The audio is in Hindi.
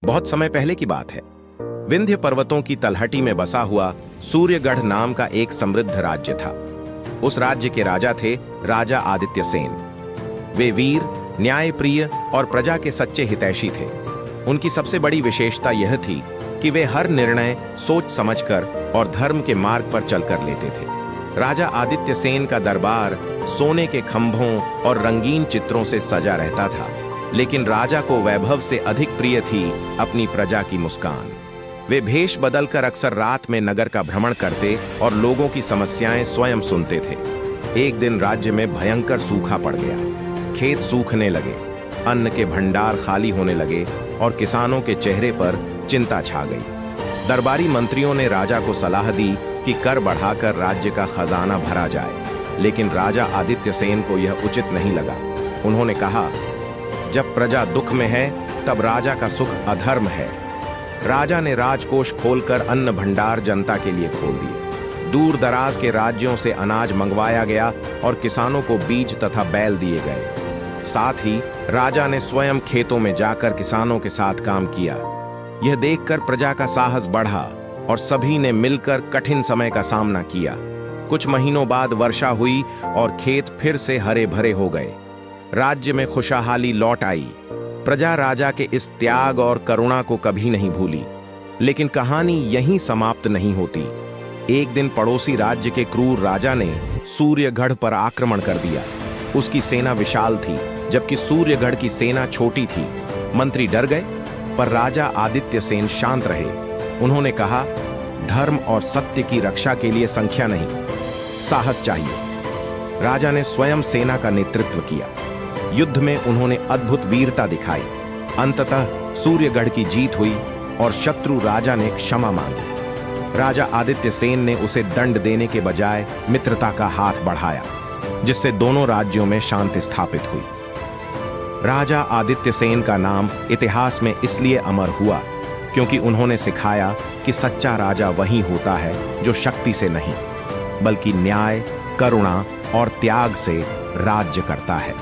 बहुत समय पहले की बात है। विंध्य पर्वतों की तलहटी में बसा हुआ सूर्यगढ़ नाम का एक समृद्ध राज्य था। उस राज्य के राजा थे राजा आदित्य सेन। वे वीर, न्यायप्रिय और प्रजा के सच्चे हितैषी थे। उनकी सबसे बड़ी विशेषता यह थी कि वे हर निर्णय सोच समझकर और धर्म के मार्ग पर चलकर लेते थे। राजा आदित्य सेन का दरबार सोने के खंभों और रंगीन चित्रों से सजा रहता था, लेकिन राजा को वैभव से अधिक प्रिय थी अपनी प्रजा की मुस्कान। वे भेष बदलकर अक्सर रात में नगर का भ्रमण करते और लोगों की समस्याएं स्वयं सुनते थे। एक दिन राज्य में भयंकर सूखा पड़ गया। खेत सूखने लगे, अन्न के भंडार खाली होने लगे और किसानों के चेहरे पर चिंता छा गई। दरबारी मंत्रियों ने राजा को सलाह दी कि कर बढ़ाकर राज्य का खजाना भरा जाए, लेकिन राजा आदित्य सेन को यह उचित नहीं लगा। उन्होंने कहा, जब प्रजा दुख में है तब राजा का सुख अधर्म है। राजा ने राजकोष खोलकर अन्न भंडार जनता के लिए खोल दिए। दूर दराज के राज्यों से अनाज मंगवाया गया और किसानों को बीज तथा बैल दिए गए। साथ ही राजा ने स्वयं खेतों में जाकर किसानों के साथ काम किया। यह देखकर प्रजा का साहस बढ़ा और सभी ने मिलकर कठिन समय का सामना किया। कुछ महीनों बाद वर्षा हुई और खेत फिर से हरे भरे हो गए। राज्य में खुशहाली लौट आई। प्रजा राजा के इस त्याग और करुणा को कभी नहीं भूली। लेकिन कहानी यहीं समाप्त नहीं होती। एक दिन पड़ोसी राज्य के क्रूर राजा ने सूर्यगढ़ पर आक्रमण कर दिया। उसकी सेना विशाल थी, जबकि सूर्यगढ़ की सेना छोटी थी। मंत्री डर गए, पर राजा आदित्य सेन शांत रहे। उन्होंने कहा, धर्म और सत्य की रक्षा के लिए संख्या नहीं, साहस चाहिए। राजा ने स्वयं सेना का नेतृत्व किया। युद्ध में उन्होंने अद्भुत वीरता दिखाई। अंततः सूर्यगढ़ की जीत हुई और शत्रु राजा ने क्षमा मांगी। राजा आदित्य सेन ने उसे दंड देने के बजाय मित्रता का हाथ बढ़ाया, जिससे दोनों राज्यों में शांति स्थापित हुई। राजा आदित्य सेन का नाम इतिहास में इसलिए अमर हुआ क्योंकि उन्होंने सिखाया कि सच्चा राजा वही होता है जो शक्ति से नहीं, बल्कि न्याय, करुणा और त्याग से राज्य करता है।